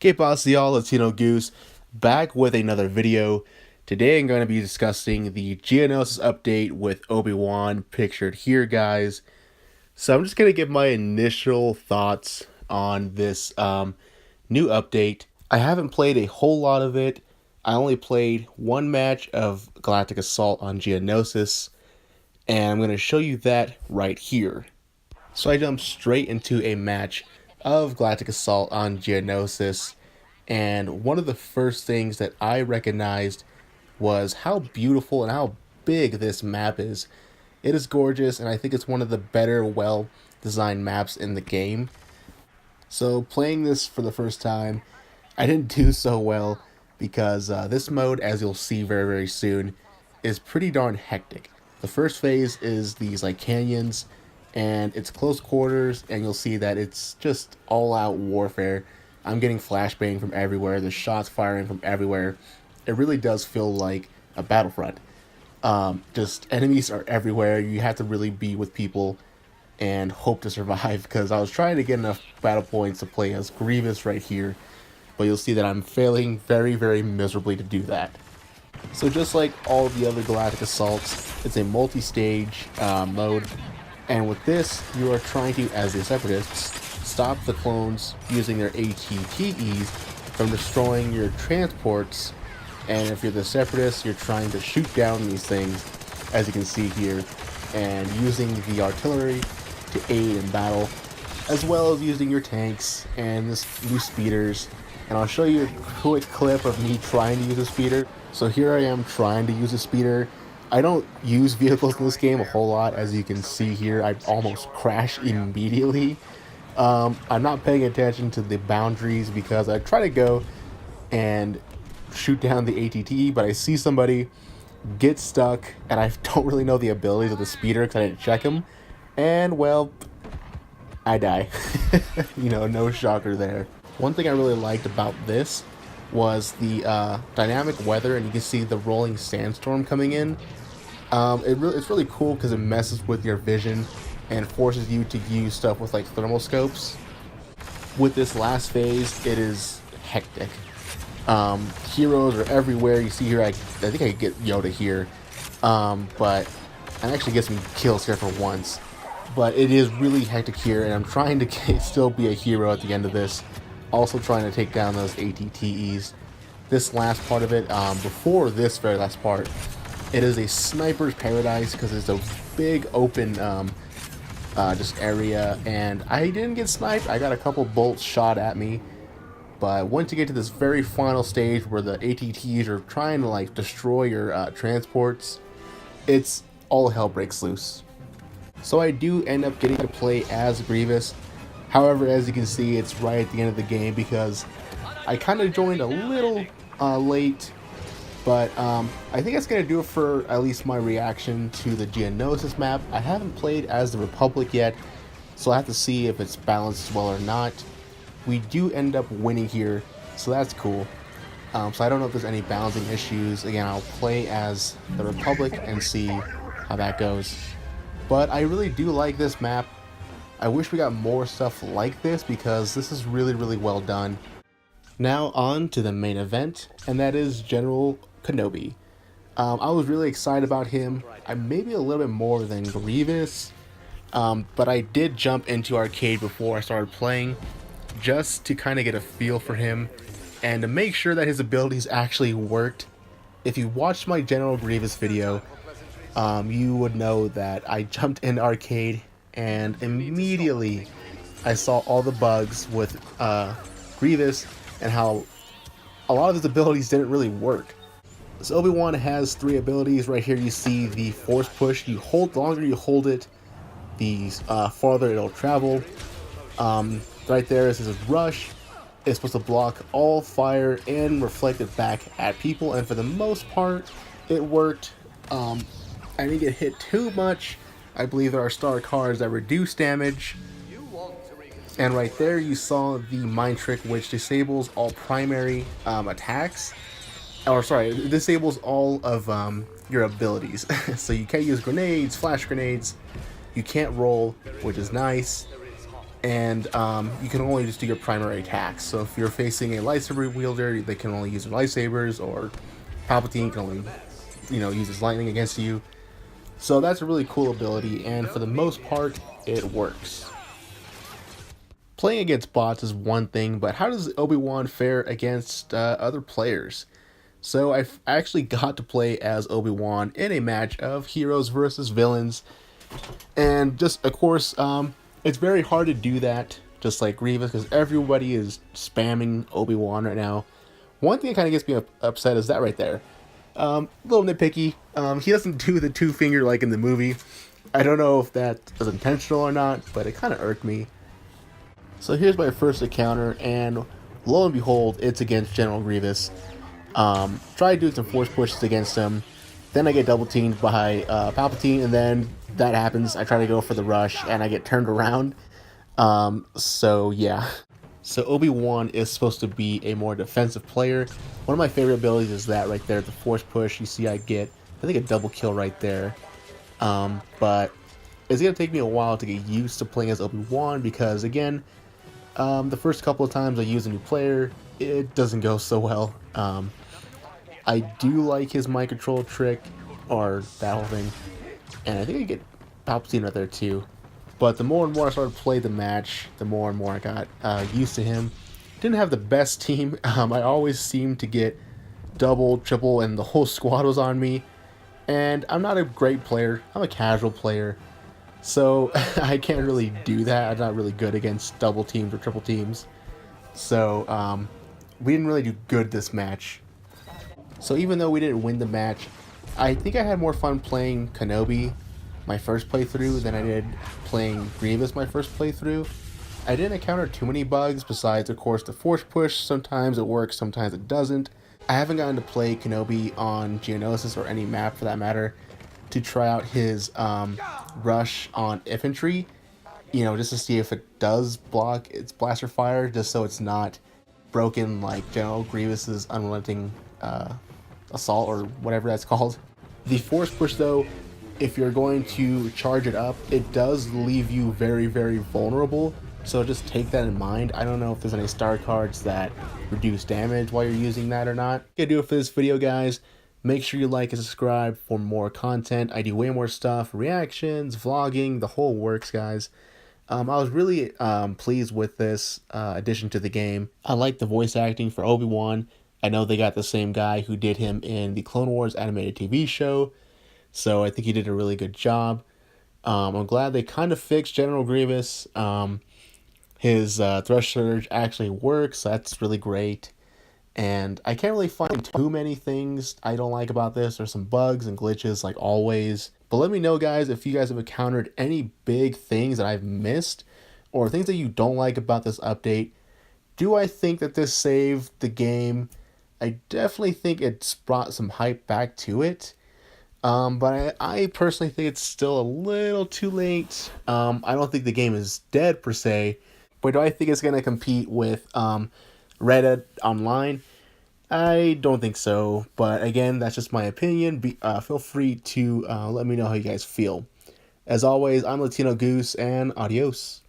Okay, boss, y'all, Latino Goose, back with another video. Today I'm going to be discussing the Geonosis update with Obi Wan pictured here, guys. So I'm just going to give my initial thoughts on this new update. I haven't played a whole lot of it. I only played one match of Galactic Assault on Geonosis, and I'm going to show you that right here. So I jumped straight into a match of Galactic Assault on Geonosis, and one of the first things that I recognized was how beautiful and how big this map is. It is gorgeous, and I think it's one of the better, well-designed maps in the game. So playing this for the first time, I didn't do so well because this mode, as you'll see very, very soon, is pretty darn hectic. The first phase is these like canyons, and it's close quarters, and you'll see that it's just all-out warfare. I'm getting flashbang from everywhere, the shots firing from everywhere. It really does feel like a Battlefront. Just enemies are everywhere. You have to really be with people and hope to survive, because I was trying to get enough battle points to play as Grievous right here, but you'll see that I'm failing very, very miserably to do that. So just like all the other Galactic Assaults, it's a multi-stage mode. And with this, you are trying to, as the Separatists, stop the clones using their ATTEs from destroying your transports. And if you're the Separatists, you're trying to shoot down these things, as you can see here, and using the artillery to aid in battle, as well as using your tanks and this new speeders. And I'll show you a quick clip of me trying to use a speeder. So here I am trying to use a speeder. I don't use vehicles in this game a whole lot, as you can see here. I almost crash immediately. I'm not paying attention to the boundaries because I try to go and shoot down the ATT, but I see somebody get stuck, and I don't really know the abilities of the speeder because I didn't check them. And, well, I die. You know, no shocker there. One thing I really liked about this was the dynamic weather, and you can see the rolling sandstorm coming in. It's really cool because it messes with your vision and forces you to use stuff with like thermal scopes. With this last phase, it is hectic. Heroes are everywhere. You see here, I think I could get Yoda here, but I actually get some kills here for once. But it is really hectic here, and I'm trying to still be a hero at the end of this. Also trying to take down those ATTEs. This last part of it, before this very last part, it is a sniper's paradise because it's a big open just area, and I didn't get sniped. I got a couple bolts shot at me, but once you get to this very final stage where the ATTs are trying to like destroy your transports, it's all hell breaks loose. So I do end up getting to play as Grievous. However, as you can see, it's right at the end of the game because I kind of joined a little late. But I think that's going to do it for at least my reaction to the Geonosis map. I haven't played as the Republic yet, so I have to see if it's balanced well or not. We do end up winning here, so that's cool. So I don't know if there's any balancing issues. Again, I'll play as the Republic and see how that goes. But I really do like this map. I wish we got more stuff like this because this is really, really well done. Now on to the main event, and that is General Kenobi. I was really excited about him. Maybe a little bit more than Grievous, but I did jump into arcade before I started playing just to kind of get a feel for him and to make sure that his abilities actually worked. If you watched my General Grievous video, you would know that I jumped in arcade and immediately I saw all the bugs with Grievous and how a lot of his abilities didn't really work. So Obi Wan has 3 abilities. Right here you see the Force Push. The longer you hold it, the farther it'll travel. Right there is his Rush. It's supposed to block all fire and reflect it back at people, and for the most part it worked. I didn't get hit too much. I believe there are star cards that reduce damage. And right there you saw the Mind Trick, which disables all primary attacks. Or sorry, it disables all of your abilities. So you can't use grenades, flash grenades. You can't roll, which is nice. and you can only just do your primary attacks. So if you're facing a lightsaber wielder, they can only use their lightsabers, or Palpatine can only, use his lightning against you. So that's a really cool ability, and for the most part, it works. Playing against bots is one thing, but how does Obi-Wan fare against other players? So I actually got to play as Obi-Wan in a match of heroes versus villains, and just, of course, it's very hard to do that, just like Grievous, because everybody is spamming Obi-Wan right now. One thing that kind of gets me upset is that right there. A little nitpicky. He doesn't do the two finger like in the movie. I don't know if that was intentional or not, but it kind of irked me. So here's my first encounter, and lo and behold, it's against General Grievous. Try doing some force pushes against him. Then I get double teamed by Palpatine, and then that happens. I try to go for the rush, and I get turned around. So yeah. So Obi-Wan is supposed to be a more defensive player. One of my favorite abilities is that right there, the force push. You see I get, I think, a double kill right there. But it's going to take me a while to get used to playing as Obi-Wan because, again, the first couple of times I use a new player, it doesn't go so well. I do like his mind control trick, or that whole thing, and I think I get Palpatine right there too. But the more and more I started to play the match, the more and more I got used to him. Didn't have the best team. I always seemed to get double, triple, and the whole squad was on me. And I'm not a great player. I'm a casual player. So I can't really do that. I'm not really good against double teams or triple teams. So we didn't really do good this match. So even though we didn't win the match, I think I had more fun playing Kenobi my first playthrough than I did playing Grievous my first playthrough. I didn't encounter too many bugs besides, of course, the force push. Sometimes it works, sometimes it doesn't. I haven't gotten to play Kenobi on Geonosis or any map for that matter to try out his rush on infantry, just to see if it does block its blaster fire, just so it's not broken like General Grievous's unrelenting assault or whatever that's called. The force push, though, if you're going to charge it up, it does leave you very, very vulnerable. So just take that in mind. I don't know if there's any star cards that reduce damage while you're using that or not. Gonna do it for this video, guys. Make sure you like and subscribe for more content. I do way more stuff, reactions, vlogging, the whole works, guys. I was really pleased with this addition to the game. I like the voice acting for Obi-Wan. I know they got the same guy who did him in the Clone Wars animated TV show, so I think he did a really good job. I'm glad they kind of fixed General Grievous. His thrust surge actually works. That's really great. And I can't really find too many things I don't like about this. There's some bugs and glitches like always. But let me know, guys, if you guys have encountered any big things that I've missed or things that you don't like about this update. Do I think that this saved the game? I definitely think it's brought some hype back to it. But I personally think it's still a little too late. I don't think the game is dead per se. But do I think it's going to compete with Red Dead Online? I don't think so. But again, that's just my opinion. Feel free to let me know how you guys feel. As always, I'm Latino Goose, and adios.